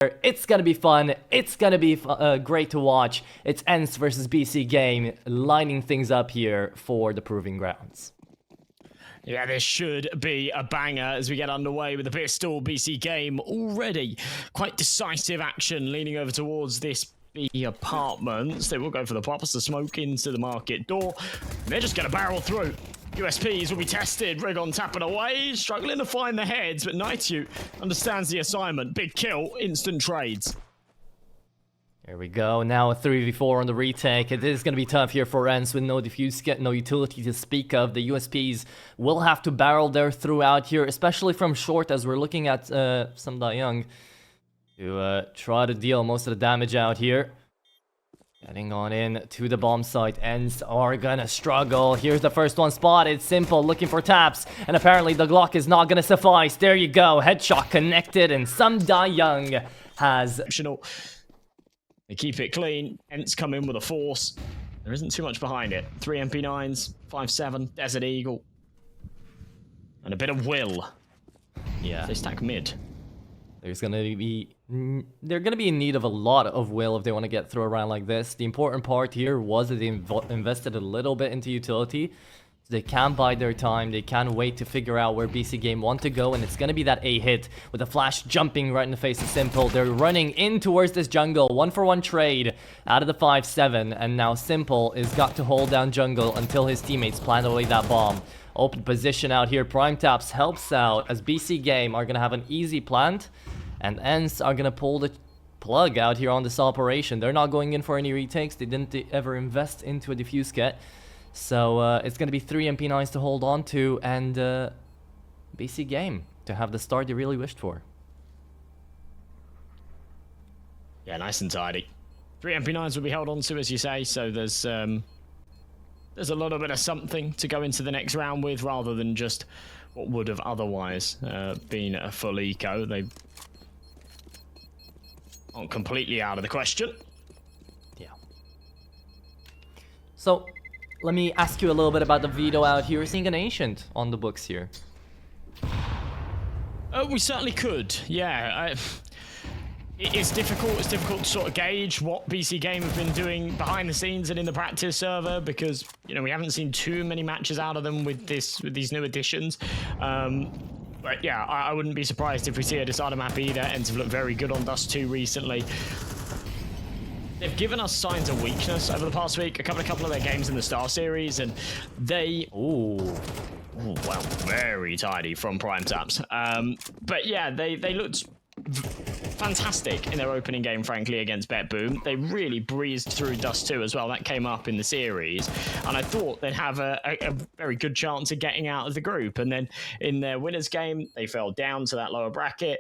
It's gonna be fun. It's gonna be great to watch. It's Ence versus Bc.Game lining things up here for the Proving Grounds. Yeah, this should be a banger as we get underway with a pistol. Bc.Game already quite decisive action leaning over towards this B apartments. They will go for the pop, the smoke into the market door. They're just going to barrel through. USPs will be tested. Rigon tapping away, struggling to find the heads, but Nightute understands the assignment. Big kill, instant trades. Here we go, now a 3v4 on the retake. It is going to be tough here for Ence with no defuse kit, no utility to speak of. The USPs will have to barrel their throughout here, especially from short as we're looking at Young to try to deal most of the damage out here. Getting on in to the bomb site. Ence are gonna struggle. Here's the first one spotted. Simple looking for taps. And apparently the Glock is not gonna suffice. There you go. Headshot connected. And Young has... They keep it clean. Ence come in with a force. There isn't too much behind it. 3 MP9s, 5.7, Desert Eagle. And a bit of will. Yeah. They stack mid. They're gonna be in need of a lot of will if they want to get through a round like this. The important part here was that they invested a little bit into utility. So they can bide their time. They can wait to figure out where Bc.Game want to go, and it's gonna be that A hit with a flash jumping right in the face of Simple. They're running in towards this jungle. 1-for-1 trade out of the 5-7, and now Simple is got to hold down jungle until his teammates plant away that bomb. Open position out here. Prime Taps helps out as Bc.Game are gonna have an easy plant. And Ence are gonna pull the plug out here on this operation. They're not going in for any retakes. They didn't ever invest into a defuse kit. So it's gonna be 3 MP9s to hold on to, and Bc.Game to have the start they really wished for. Yeah, nice and tidy. 3 MP9s will be held on to, as you say, so there's a little bit of something to go into the next round with, rather than just what would have otherwise been a full eco. They aren't completely out of the question. Yeah. So, let me ask you a little bit about the Veto out here. We're seeing an Ancient on the books here. We certainly could, yeah. It's difficult to sort of gauge what Bc.Game have been doing behind the scenes and in the practice server, because, you know, we haven't seen too many matches out of them with these new additions. But yeah, I wouldn't be surprised if we see a decided map either. Ence have looked very good on Dust 2 recently. They've given us signs of weakness over the past week. A couple of their games in the Star Series, and they... Ooh, wow, very tidy from Prime Taps. But yeah, they looked fantastic in their opening game, frankly, against Bet Boom. They really breezed through Dust 2 as well. That came up in the series, and I thought they'd have a very good chance of getting out of the group. And then in their winners game, they fell down to that lower bracket.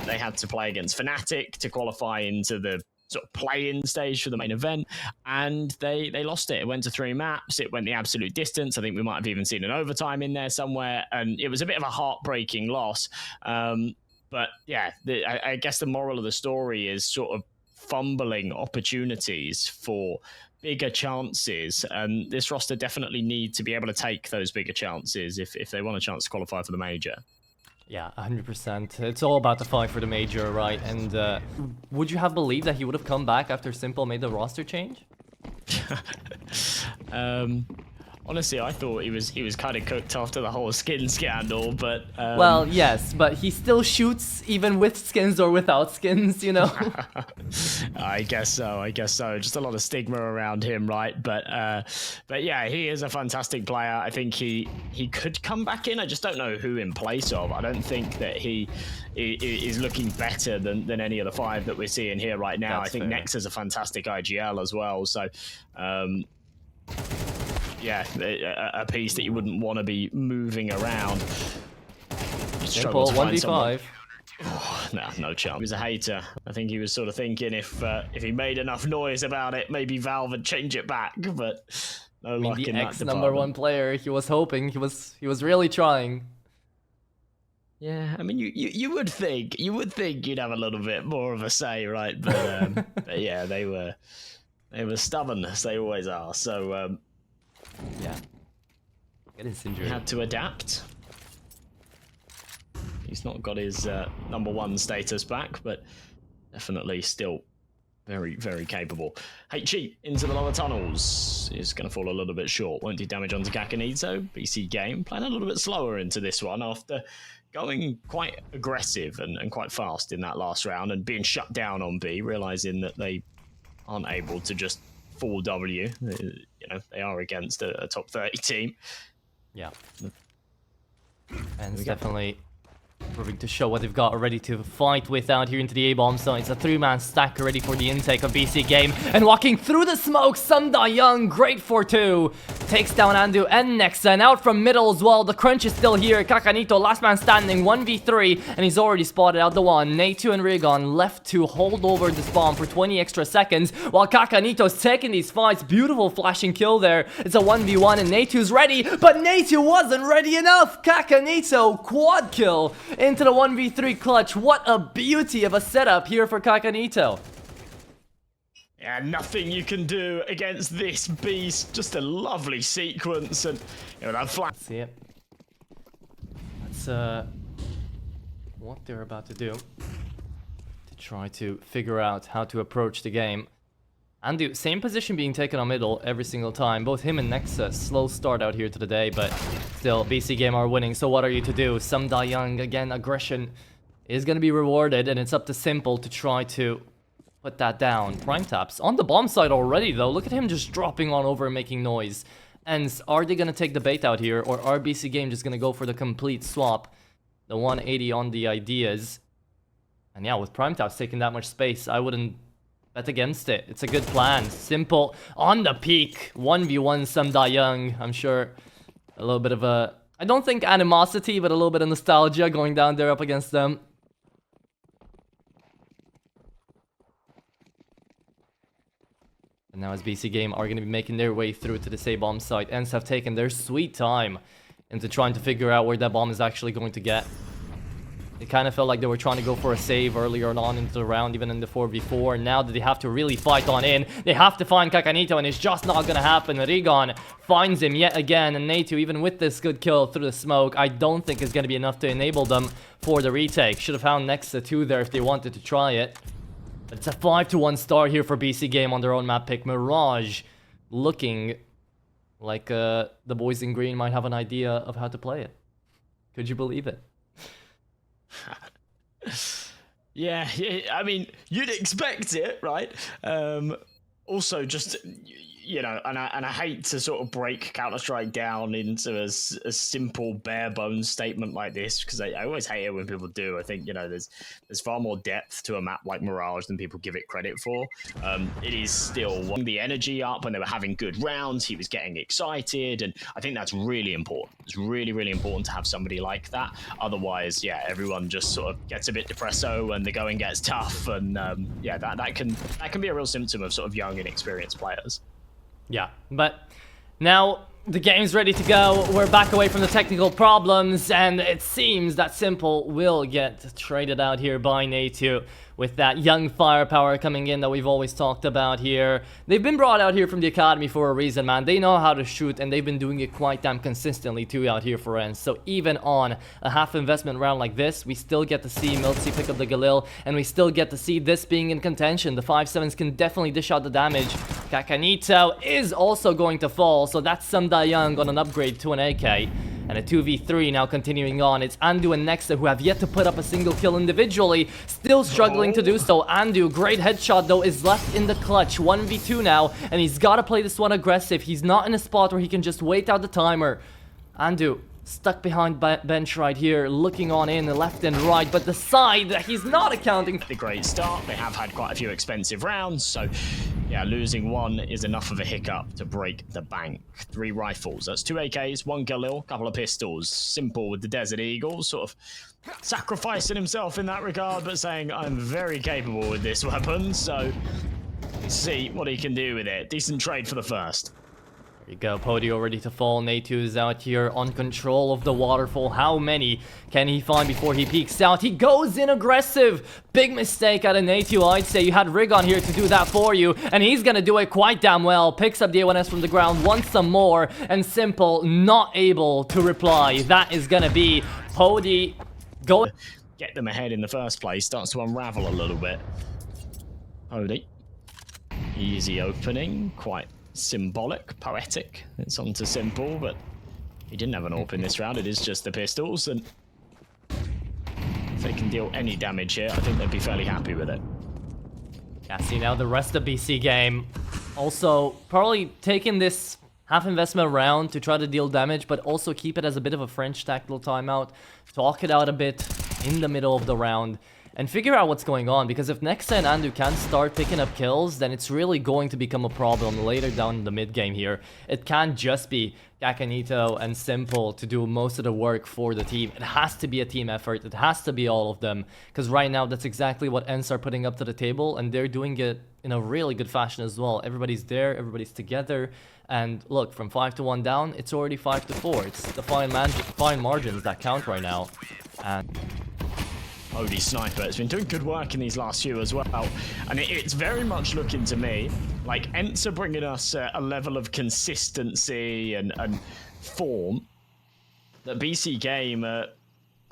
They had to play against Fnatic to qualify into the sort of play-in stage for the main event, and they lost it. It went to 3 maps. It went the absolute distance. I think we might have even seen an overtime in there somewhere, and it was a bit of a heartbreaking loss. But yeah, I guess the moral of the story is sort of fumbling opportunities for bigger chances, and this roster definitely need to be able to take those bigger chances if they want a chance to qualify for the major. Yeah, 100%. It's all about the fight for the major, right? And would you have believed that he would have come back after Simple made the roster change? Honestly, I thought he was kind of cooked after the whole skin scandal, but... Well, yes, but he still shoots even with skins or without skins, you know? I guess so. Just a lot of stigma around him, right? But yeah, he is a fantastic player. I think he could come back in. I just don't know who in place of. I don't think that he is looking better than any of the 5 that we're seeing here right now. I think Nex is a fantastic IGL as well, so... yeah, a piece that you wouldn't want to be moving around. Simple 1v5. Oh, no chance. He was a hater. I think he was sort of thinking if he made enough noise about it, maybe Valve would change it back. But no luck in that department. The #1 player, he was hoping. He was really trying. Yeah, I mean, you would think you'd have a little bit more of a say, right? But, but yeah, they were stubborn, as they always are. So. Yeah. Get his injury. Had to adapt. He's not got his #1 status back, but definitely still very, very capable. HE into the lower tunnels is going to fall a little bit short. Won't do damage onto Kakanito. Bc.Games playing a little bit slower into this one after going quite aggressive and quite fast in that last round and being shut down on B, realizing that they aren't able to just full W. You know, they are against a top 30 team. Yeah. And it's definitely proving to show what they've got already to fight with out here into the A-bomb. So it's a 3-man stack ready for the intake of Bc.Games. And walking through the smoke, Young, great for 2. Takes down Andu and Nexa. And out from middle as well, the crunch is still here. Kakanito, last man standing, 1v3. And he's already spotted out the one. Natu and Rigon left to hold over this bomb for 20 extra seconds. While Kakanito's taking these fights. Beautiful flashing kill there. It's a 1v1 and Natu's ready. But Natu wasn't ready enough. Kakanito, quad kill into the 1v3 clutch. What a beauty of a setup here for Kakanito. Yeah, nothing you can do against this beast. Just a lovely sequence, and you know that flat. See it. That's what they're about to do to try to figure out how to approach the game. Andu, same position being taken on middle every single time. Both him and Nexa, slow start out here to the day, but still, Bc.Games are winning. So what are you to do? Young, again, aggression is going to be rewarded, and it's up to s1mple to try to put that down. Prime taps on the bomb side already, though. Look at him just dropping on over and making noise. And are they going to take the bait out here, or are Bc.Games just going to go for the complete swap? The 180 on the ideas. And yeah, with prime taps taking that much space, I wouldn't bet against it. It's a good plan. s1mple on the peak. 1v1 Young. I'm sure a little bit of a... I don't think animosity, but a little bit of nostalgia going down there up against them. And now as Bc.Games are going to be making their way through to the A-bomb site. Ence have taken their sweet time into trying to figure out where that bomb is actually going to get. It kind of felt like they were trying to go for a save earlier on into the round, even in the 4v4. And now that they have to really fight on in, they have to find Kakanito, and it's just not going to happen. Rigon finds him yet again, and Natu, even with this good kill through the smoke, I don't think is going to be enough to enable them for the retake. Should have found Nexa 2 there if they wanted to try it. But it's a 5-1 start here for Bc.Games on their own map pick. Mirage looking like the boys in green might have an idea of how to play it. Could you believe it? Yeah, I mean, you'd expect it, right? Also, just, you know, and I hate to sort of break Counter-Strike down into a simple, bare-bones statement like this, because I always hate it when people do. I think, you know, there's far more depth to a map like Mirage than people give it credit for. It is still the energy up when they were having good rounds. He was getting excited, and I think that's really important. It's really, really important to have somebody like that. Otherwise, yeah, everyone just sort of gets a bit depresso and the going gets tough, and yeah, that can be a real symptom of sort of young, inexperienced players. Yeah, but now the game's ready to go. We're back away from the technical problems, and it seems that s1mple will get traded out here by Natu with that young firepower coming in that we've always talked about here. They've been brought out here from the academy for a reason, man. They know how to shoot, and they've been doing it quite damn consistently too out here for Ence. So even on a half investment round like this, we still get to see Miltsy pick up the Galil, and we still get to see this being in contention. The 5-7s can definitely dish out the damage. Kakanito is also going to fall, so that's Young on an upgrade to an AK. And a 2v3 now continuing on. It's Andu and Nexa who have yet to put up a single kill individually. Still struggling to do so. Andu, great headshot though, is left in the clutch. 1v2 now, and he's got to play this one aggressive. He's not in a spot where he can just wait out the timer. Andu stuck behind bench right here, looking on in the left and right, but the side that he's not accounting for. The great start. They have had quite a few expensive rounds, so yeah, losing one is enough of a hiccup to break the bank. 3 rifles, that's 2 AKs, 1 Galil, couple of pistols. s1mple with the Desert Eagle, sort of sacrificing himself in that regard, but saying, I'm very capable with this weapon, so let's see what he can do with it. Decent trade for the first. There you go, Podio ready to fall. Natu is out here on control of the waterfall. How many can he find before he peeks out? He goes in aggressive. Big mistake out of Natu, I'd say. You had Rigon here to do that for you, and he's gonna do it quite damn well. Picks up the A1S from the ground, wants some more, and s1mple not able to reply. That is gonna be Podi going. Get them ahead in the first place, starts to unravel a little bit. Odie. Easy opening, quite symbolic, poetic. It's on to simple, but he didn't have an AWP in this round. It is just the pistols, and if they can deal any damage here, I think they'd be fairly happy with it. Yeah, see now the rest of BC game also probably taking this half investment round to try to deal damage, but also keep it as a bit of a French tactical timeout, talk it out a bit in the middle of the round, and figure out what's going on, because if Nexa and Andu can't start picking up kills, then it's really going to become a problem later down in the mid game here. It can't just be Kakanito and Simple to do most of the work for the team. It has to be a team effort. It has to be all of them, because right now that's exactly what Ence are putting up to the table, and they're doing it in a really good fashion as well. Everybody's there, everybody's together, and look, from 5-1 down, it's already 5-4. It's the fine margins that count right now. And Odie Sniper has been doing good work in these last few as well, and it's very much looking to me like Ence are bringing us a level of consistency and form that BC Game are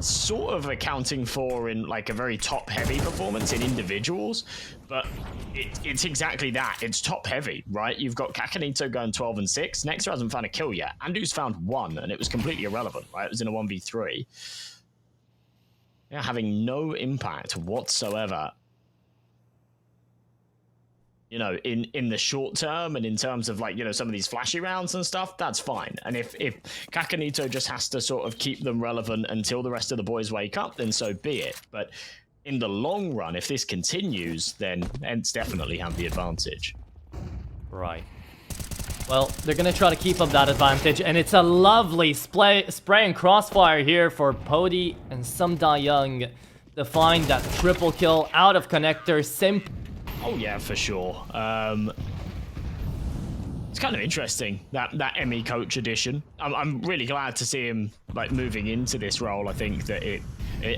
sort of accounting for in like a very top-heavy performance in individuals, but it's exactly that. It's top-heavy, right? You've got Kakanito going 12 and 6. Nexa hasn't found a kill yet. Andu's found 1, and it was completely irrelevant, right? It was in a 1v3. Yeah, having no impact whatsoever, you know, in the short term, and in terms of like, you know, some of these flashy rounds and stuff, that's fine. And if Kakanito just has to sort of keep them relevant until the rest of the boys wake up, then so be it. But in the long run, if this continues, then Ence definitely have the advantage. right. Well, they're going to try to keep up that advantage, and it's a lovely spray and crossfire here for Pody and some Da Young to find that triple kill out of connector. Oh yeah, for sure. It's kind of interesting, that ME coach edition. I'm really glad to see him like moving into this role. I think that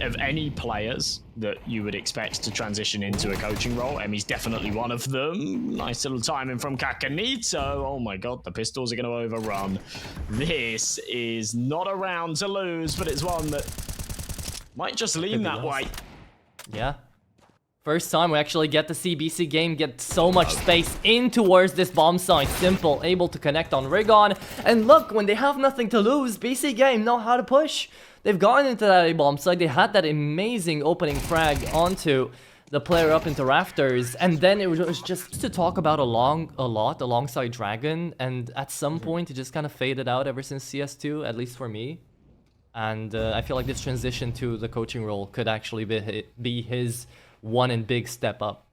of any players that you would expect to transition into a coaching role, Emmy's definitely one of them. Nice little timing from Kakanito. Oh my god, the pistols are going to overrun. This is not a round to lose, but it's one that might just lean that way. Yeah. First time we actually get to see BC Game get so much space in towards this bomb site. Simple, able to connect on Rigon. And look, when they have nothing to lose, BC Game know how to push. They've gone into that A-bomb site. They had that amazing opening frag onto the player up into rafters. And then it was just to talk about a lot alongside Dragon. And at some point, it just kind of faded out ever since CS2, at least for me. And I feel like this transition to the coaching role could actually be his one and big step up.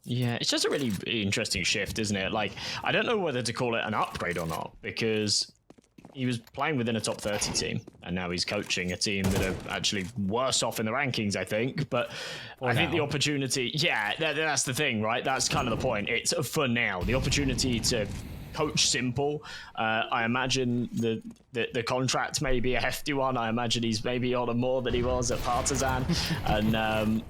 Yeah, it's just a really interesting shift, isn't it? Like, I don't know whether to call it an upgrade or not, because he was playing within a top 30 team, and now he's coaching a team that are actually worse off in the rankings, I think. But I think the opportunity, yeah, that's the thing, right? That's kind of the point. It's for now. The opportunity to coach Simple, I imagine the contract may be a hefty one. I imagine he's maybe on a more than he was at Partisan. And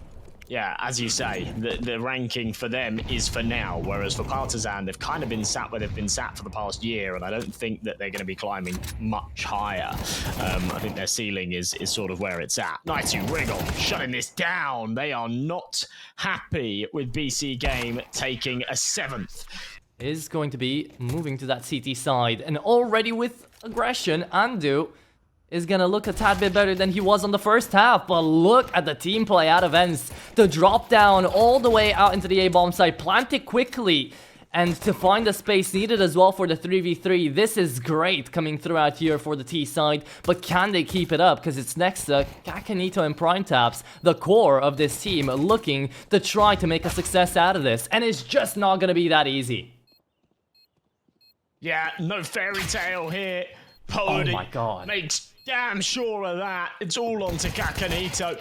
yeah, as you say, the ranking for them is for now, whereas for Partisan, they've kind of been sat where they've been sat for the past year, and I don't think that they're going to be climbing much higher. I think their ceiling is sort of where it's at. Nighty Wriggle shutting this down. They are not happy with BC Game taking a 7th. Is going to be moving to that CT side, and already with aggression, Andu is gonna look a tad bit better than he was on the first half, but look at the team play out of Ence. To drop down all the way out into the A-bomb site, plant it quickly, and to find the space needed as well for the 3v3. This is great coming through out here for the T side, but can they keep it up? Because it's next to Kakanito and Prime Taps, the core of this team, looking to try to make a success out of this, and it's just not gonna be that easy. Yeah, no fairy tale here. Pody oh my god. Makes damn sure of that. It's all on to Kakanito.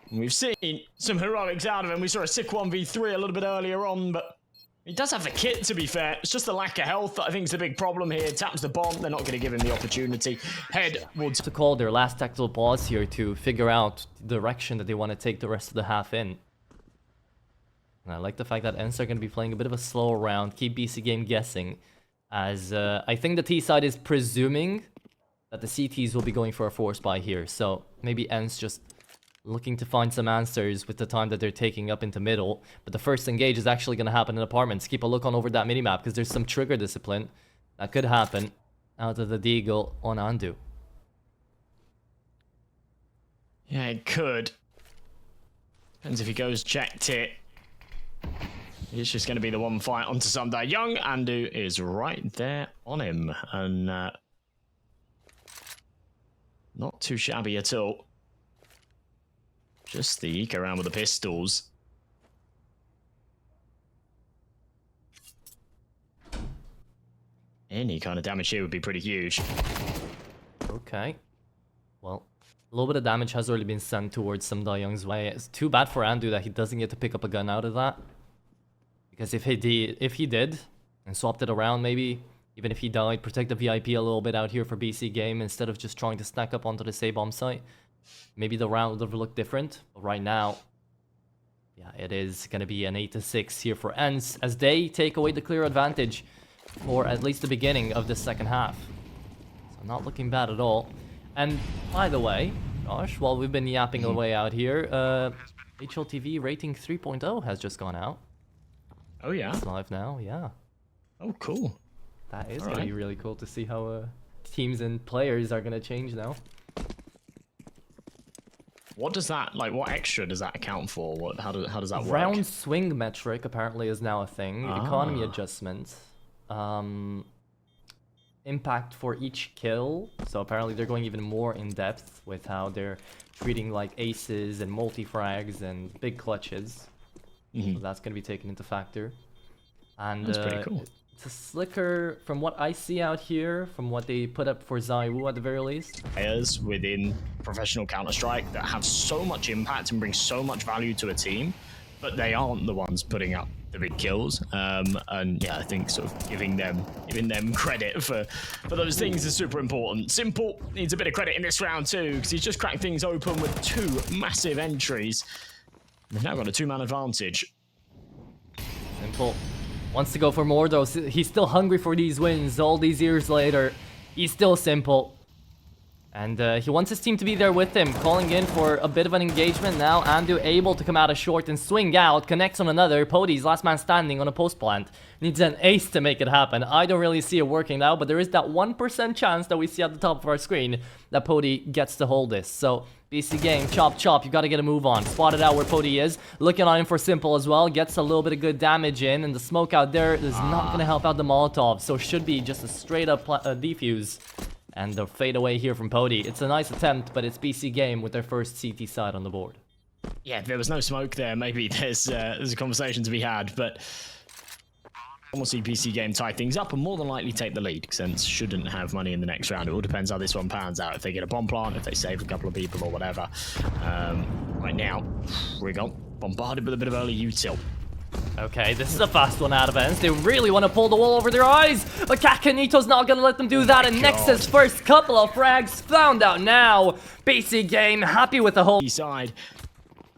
We've seen some heroics out of him. We saw a sick 1v3 a little bit earlier on, but he does have the kit, to be fair. It's just the lack of health that I think is the big problem here. Taps the bomb. They're not going to give him the opportunity. Head will to call their last tactical pause here to figure out the direction that they want to take the rest of the half in. And I like the fact that Ence are going to be playing a bit of a slower round, keep BC Game guessing, as I think the T side is presuming that the CTs will be going for a force buy here. So maybe Ence just looking to find some answers with the time that they're taking up into middle. But the first engage is actually going to happen in apartments. Keep a look on over that minimap because there's some trigger discipline that could happen out of the Deagle on Andu. Yeah, it could. Depends if he goes checked it. It's just going to be the one fight onto Sunday Young. Andu is right there on him. And not too shabby at all. Just the eke around with the pistols. Any kind of damage here would be pretty huge. Okay. Well, a little bit of damage has already been sent towards Sam Da-young's way. It's too bad for Andu that he doesn't get to pick up a gun out of that. Because if he did, and swapped it around maybe, even if he died, protect the VIP a little bit out here for BC Game instead of just trying to stack up onto the C-bomb site, maybe the round would have looked different. But right now, yeah, it is going to be an 8-6 here for Ence as they take away the clear advantage for at least the beginning of the second half. So not looking bad at all. And by the way, Josh, while we've been yapping away out here, HLTV rating 3.0 has just gone out. Oh yeah? It's live now, yeah. Oh, cool. That is going to be really cool to see how teams and players are going to change now. What does that, like, what extra does that account for? What, how does that work? Round swing metric apparently is now a thing. Economy adjustment. Impact for each kill. So apparently they're going even more in depth with how they're treating like aces and multi-frags and big clutches. So that's going to be taken into factor. And that's pretty cool. It's a slicker, from what I see out here, from what they put up for Zaiwu at the very least. Players within professional Counter-Strike that have so much impact and bring so much value to a team, but they aren't the ones putting up the big kills. And yeah, I think sort of giving them credit for those things is super important. Simple needs a bit of credit in this round too, because he's just cracked things open with 2 massive entries. They've now got a 2-man advantage. Simple wants to go for more though. He's still hungry for these wins all these years later. He's still Simple. And he wants his team to be there with him, calling in for a bit of an engagement now. Andu able to come out of short and swing out, connects on another. Pody's last man standing on a post plant. Needs an ace to make it happen. I don't really see it working now, but there is that 1% chance that we see at the top of our screen that Pody gets to hold this. So, BC Game, chop chop, you gotta get a move on. Spotted out where Pody is. Looking on him for Simple as well. Gets a little bit of good damage in, and the smoke out there is not gonna help out the Molotov. So should be just a straight up defuse. And the fade away here from Pody. It's a nice attempt, but it's BC Game with their first CT side on the board. Yeah, if there was no smoke there, maybe there's a conversation to be had, but we'll see BC Game tie things up and more than likely take the lead, since shouldn't have money in the next round. It all depends how this one pans out. If they get a bomb plant, if they save a couple of people or whatever. Right now, we're bombarded with a bit of early util. Okay, this is a fast one out of Ence. They really want to pull the wool over their eyes, but Kakanito's not going to let them do that. And Nexus first couple of frags found out now. BC Game happy with the whole side.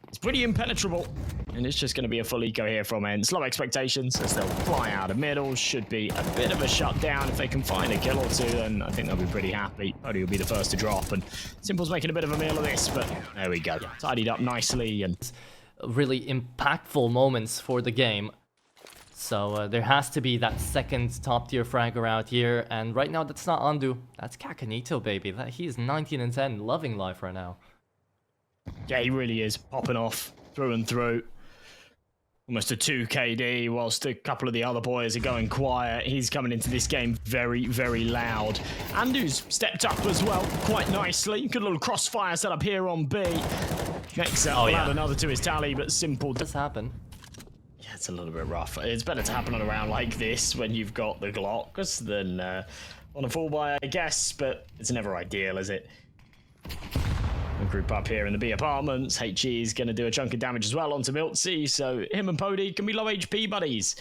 It's pretty impenetrable. And it's just going to be a full eco here from Ence. Low expectations as they'll fly out of middle. Should be a bit of a shutdown. If they can find a kill or two, then I think they'll be pretty happy. Pody will be the first to drop. And Simple's making a bit of a meal of this, but there we go. Tidied up nicely and really impactful moments for the game. So there has to be that second top tier fragger out here, and right now that's not Andu, that's Kakanito, baby. He is 19 and 10, loving life right now. Yeah, he really is popping off through and through. Almost a 2 KD, whilst a couple of the other boys are going quiet. He's coming into this game very, very loud. Andu's stepped up as well, quite nicely. Good little crossfire set up here on B. Next up, we'll add another to his tally, but Simple does happen. Yeah, it's a little bit rough. It's better to happen on a round like this when you've got the Glocks than on a full buy, I guess, but it's never ideal, is it? We'll group up here in the B apartments. HE is going to do a chunk of damage as well onto Miltzy, so him and Pody can be low HP buddies.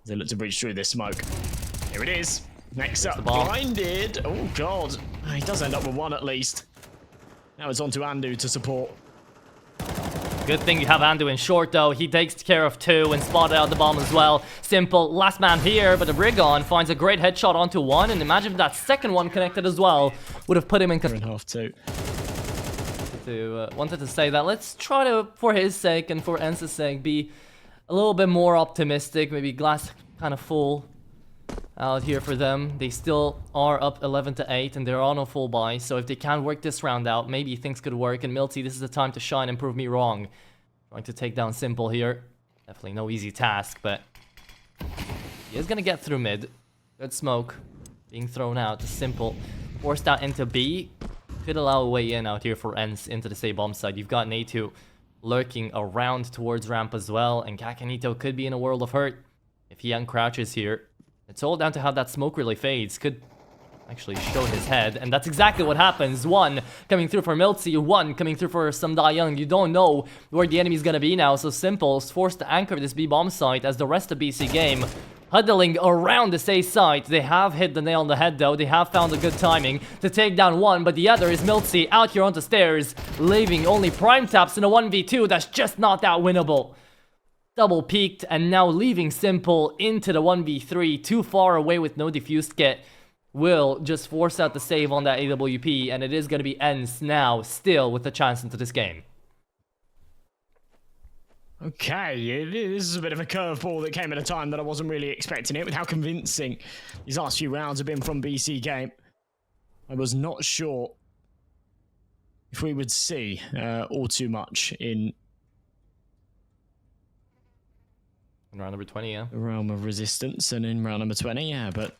They look to breach through this smoke. Here it is. Next up, blinded. Oh, God. He does end up with 1 at least. Now it's on to Andu to support. Good thing you have Andu in short, though. He takes care of 2 and spotted out the bomb as well. Simple, last man here, but the Rigon finds a great headshot onto 1, and imagine if that second one connected as well. Would have put him in... half 2. wanted to say that. Let's try to, for his sake and for Ence's sake, be a little bit more optimistic. Maybe glass kind of full out here for them. They still are up 11-8 and they're on a full buy. So if they can work this round out, maybe things could work. And MAP-1, this is the time to shine and prove me wrong. Trying to take down s1mple here. Definitely no easy task, but he is gonna get through mid. Good smoke being thrown out to s1mple. Forced out into B. Could allow a way in out here for Ence into the bomb side. You've got an A2 lurking around towards ramp as well, and csgo could be in a world of hurt if he uncrouches here. It's all down to how that smoke really fades. Could actually show his head, and that's exactly what happens. One coming through for MAP-1, one coming through for some Young. You don't know where the enemy's gonna be now, so s1mple is forced to anchor this B bomb site as the rest of BC game huddling around this A site. They have hit the nail on the head though. They have found a good timing to take down one, but the other is MAP-1 out here onto stairs, leaving only prime taps in a 1v2 that's just not that winnable. Double peaked and now leaving s1mple into the 1v3, too far away with no defused kit. Will just force out the save on that AWP, and it is going to be Ence now, still with a chance into this game. Okay, this is a bit of a curveball that came at a time that I wasn't really expecting it, with how convincing these last few rounds have been from BC Game. I was not sure if we would see all too much in round number 20, yeah. The realm of resistance, and in round number 20, yeah, but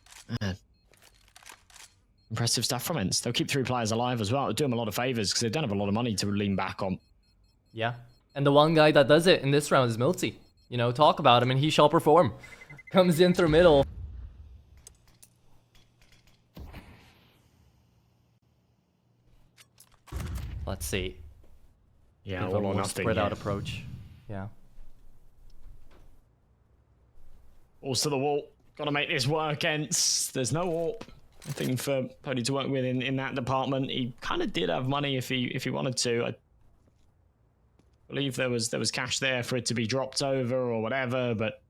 impressive stuff from Ence. They'll keep 3 players alive as well. It'll do them a lot of favors because they don't have a lot of money to lean back on. Yeah. And the one guy that does it in this round is MAP-1. You know, talk about him and he shall perform. Comes in through middle. Let's see. Yeah, all all or more nothing. Spread out approach. Yeah. Balls to the wall. Gotta make this work, Ence. There's no warp. Nothing for POV to work with in that department. He kind of did have money if he wanted to. I believe there was cash there for it to be dropped over or whatever, but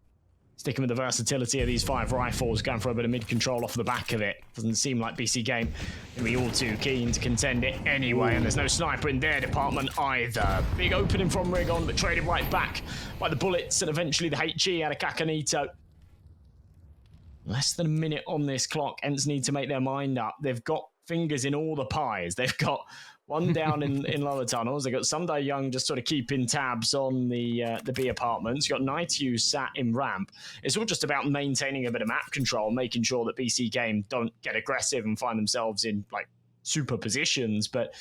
sticking with the versatility of these 5 rifles, going for a bit of mid control off the back of it. Doesn't seem like BC Game can be all too keen to contend it anyway, and there's no sniper in their department either. Big opening from Rigon, but traded right back by the bullets and eventually the HE out of Kakanito. Less than a minute on this clock. Ence need to make their mind up. They've got fingers in all the pies. They've got one down in lower tunnels. They've got Young just sort of keeping tabs on the B apartments. You've got Nightu sat in ramp. It's all just about maintaining a bit of map control, making sure that BC Game don't get aggressive and find themselves in like super positions. But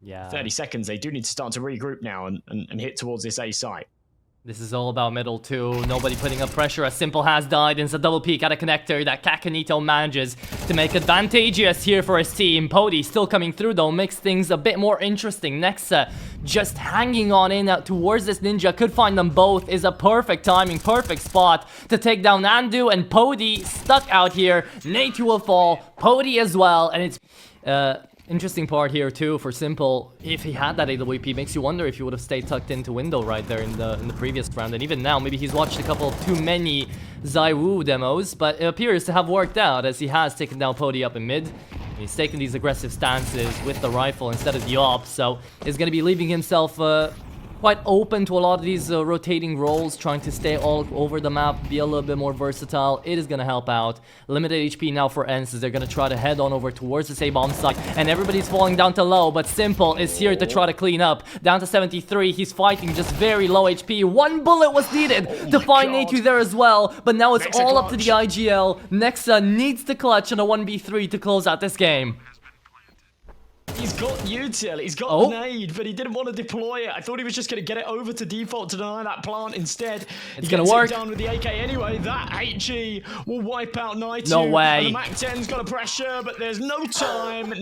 yeah, 30 seconds. They do need to start to regroup now and hit towards this A site. This is all about middle too. Nobody putting up pressure as s1mple has died. It's a double peek at a connector that Kakanito manages to make advantageous here for his team. POV still coming through though, makes things a bit more interesting. Nexa just hanging on in out towards this ninja. Could find them both. Is a perfect timing, perfect spot to take down Nandu, and POV stuck out here. Nate will fall, POV as well, and it's interesting part here too for s1mple. If he had that AWP, makes you wonder if he would have stayed tucked into window right there in the previous round. And even now, maybe he's watched a couple of too many ZywOo demos, but it appears to have worked out as he has taken down POV up in mid. And he's taking these aggressive stances with the rifle instead of the op, so is going to be leaving himself quite open to a lot of these rotating roles, trying to stay all over the map, be a little bit more versatile. It is going to help out. Limited HP now for Ence as they're going to try to head on over towards the A-bomb site, and everybody's falling down to low, but s1mple is here to try to clean up. Down to 73, he's fighting just very low HP. 1 bullet was needed to find Natu there as well, but now it's all up to the IGL. Nexa needs to clutch on a 1v3 to close out this game. He's got util, he's got the nade, but he didn't want to deploy it. I thought he was just going to get it over to default to deny that plant. Instead, it's going to work. Down with the AK anyway. That HE will wipe out Nightu. No way. And the MAC-10's got a pressure, but there's no time.